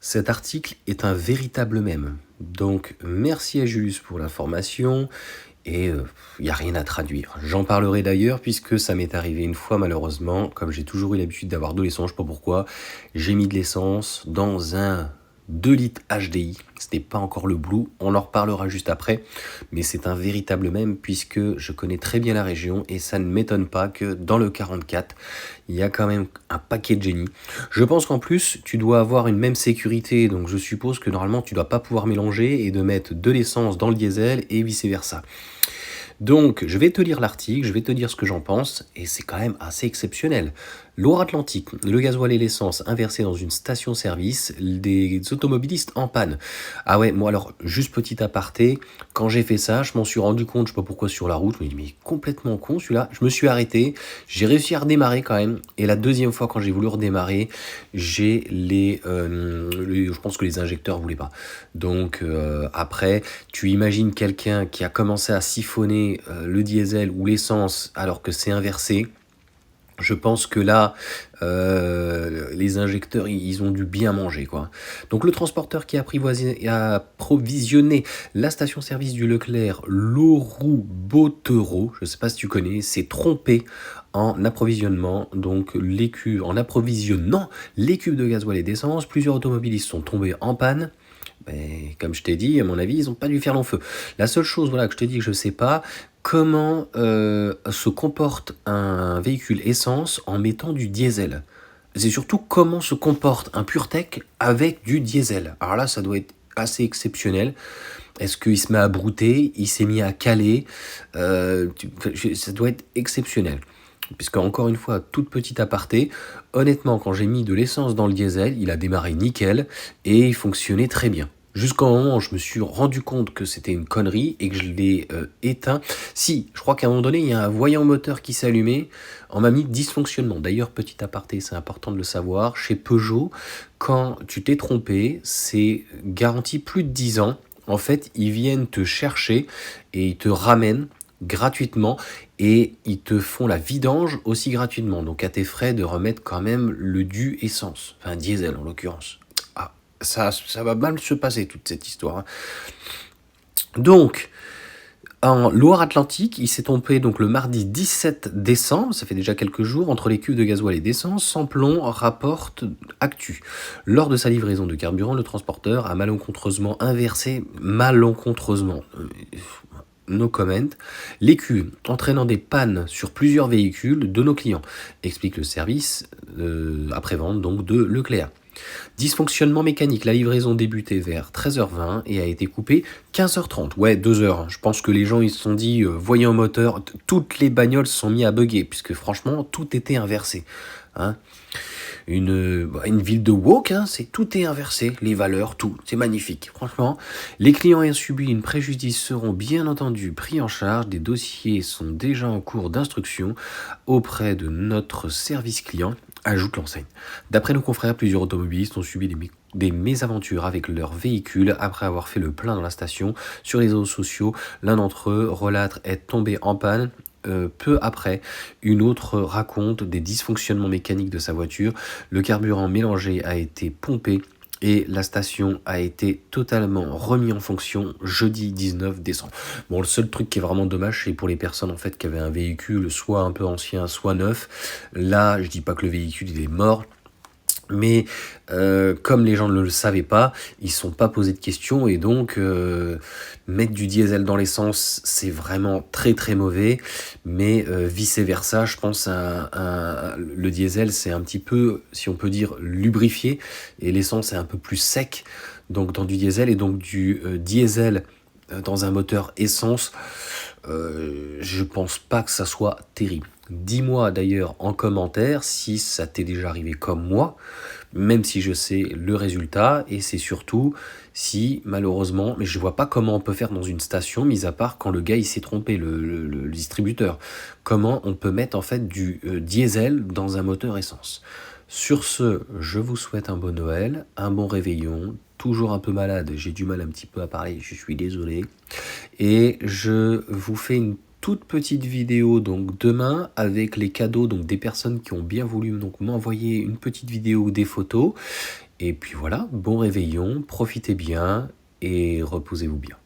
Cet article est un véritable mème. Donc, merci à Julius pour l'information et il n'y a rien à traduire. J'en parlerai d'ailleurs puisque ça m'est arrivé une fois malheureusement, comme j'ai toujours eu l'habitude d'avoir de l'essence, je sais pas pourquoi, j'ai mis de l'essence dans un 2 litres HDI. C'était pas encore le Blue, on en reparlera juste après, mais c'est un véritable mème puisque je connais très bien la région et ça ne m'étonne pas que dans le 44, il y a quand même un paquet de génies. Je pense qu'en plus, tu dois avoir une même sécurité, donc je suppose que normalement tu dois pas pouvoir mélanger et de mettre de l'essence dans le diesel et vice versa. Donc, je vais te lire l'article, je vais te dire ce que j'en pense, et c'est quand même assez exceptionnel. Loire-Atlantique, le gasoil et l'essence inversés dans une station-service, des automobilistes en panne. Ah ouais, moi alors, juste petit aparté, quand j'ai fait ça, je m'en suis rendu compte, je sais pas pourquoi sur la route, je me dis mais complètement con celui-là, je me suis arrêté, j'ai réussi à redémarrer quand même, et la deuxième fois quand j'ai voulu redémarrer, j'ai je pense que les injecteurs voulaient pas. Donc après, tu imagines quelqu'un qui a commencé à siphonner le diesel ou l'essence alors que c'est inversé. Je pense que là, les injecteurs, ils ont dû bien manger, quoi. Donc le transporteur qui a approvisionné la station-service du Leclerc, Loroux-Bottereau, je ne sais pas si tu connais, s'est trompé en approvisionnement. Donc en approvisionnant les cubes de gasoil et d'essence, plusieurs automobilistes sont tombés en panne. Mais comme je t'ai dit, à mon avis, ils n'ont pas dû faire long feu. La seule chose, voilà, que je te dis que je ne sais pas, comment se comporte un véhicule essence en mettant du diesel. C'est surtout comment se comporte un PureTech avec du diesel. Alors là, ça doit être assez exceptionnel. Est-ce qu'il se met à brouter? Il s'est mis à caler? Ça doit être exceptionnel. Puisque, encore une fois, toute petite aparté, honnêtement, quand j'ai mis de l'essence dans le diesel, il a démarré nickel et il fonctionnait très bien. Jusqu'au moment où je me suis rendu compte que c'était une connerie et que je l'ai éteint. Si, je crois qu'à un moment donné, il y a un voyant moteur qui s'allumait. On m'a mis dysfonctionnement. D'ailleurs, petit aparté, c'est important de le savoir. Chez Peugeot, quand tu t'es trompé, c'est garanti plus de 10 ans. En fait, ils viennent te chercher et ils te ramènent gratuitement et ils te font la vidange aussi gratuitement. Donc à tes frais de remettre quand même le dû essence. Enfin diesel en l'occurrence. Ah, ça va mal se passer toute cette histoire. Donc, en Loire-Atlantique, il s'est trompé donc le mardi 17 décembre, ça fait déjà quelques jours, entre les cuves de gasoil et d'essence, Samplon rapporte Actu. Lors de sa livraison de carburant, le transporteur a malencontreusement inversé, no comment, les cuves, entraînant des pannes sur plusieurs véhicules de nos clients, explique le service après-vente donc de Leclerc. Dysfonctionnement mécanique, la livraison débutait vers 13h20 et a été coupée 15h30. Ouais, 2 heures. Je pense que les gens ils se sont dit, voyant moteur, toutes les bagnoles se sont mis à bugger, puisque franchement, tout était inversé. Hein, une ville de woke, hein, tout est inversé, les valeurs, tout, c'est magnifique. Franchement, les clients ayant subi une préjudice seront bien entendu pris en charge. Des dossiers sont déjà en cours d'instruction auprès de notre service client, ajoute l'enseigne. D'après nos confrères, plusieurs automobilistes ont subi des mésaventures avec leur véhicule après avoir fait le plein dans la station. Sur les réseaux sociaux, l'un d'entre eux relate être tombé en panne. Peu après, une autre raconte des dysfonctionnements mécaniques de sa voiture. Le carburant mélangé a été pompé et la station a été totalement remis en fonction jeudi 19 décembre. Bon, le seul truc qui est vraiment dommage, c'est pour les personnes en fait qui avaient un véhicule soit un peu ancien, soit neuf. Là, je dis pas que le véhicule il est mort. Mais comme les gens ne le savaient pas, ils ne se sont pas posé de questions et donc mettre du diesel dans l'essence, c'est vraiment très très mauvais. Mais vice versa, je pense le diesel c'est un petit peu, si on peut dire, lubrifié et l'essence est un peu plus sec. Donc dans du diesel et donc du diesel dans un moteur essence, je pense pas que ça soit terrible. Dis-moi d'ailleurs en commentaire si ça t'est déjà arrivé comme moi, même si je sais le résultat, et c'est surtout si malheureusement, mais je vois pas comment on peut faire dans une station, mis à part quand le gars il s'est trompé, le distributeur. Comment on peut mettre en fait du diesel dans un moteur essence. Sur ce, je vous souhaite un bon Noël, un bon réveillon, toujours un peu malade, j'ai du mal un petit peu à parler, je suis désolé. Et je vous fais une toute petite vidéo donc demain avec les cadeaux donc des personnes qui ont bien voulu donc m'envoyer une petite vidéo ou des photos Et puis voilà, bon réveillon, profitez bien et reposez-vous bien.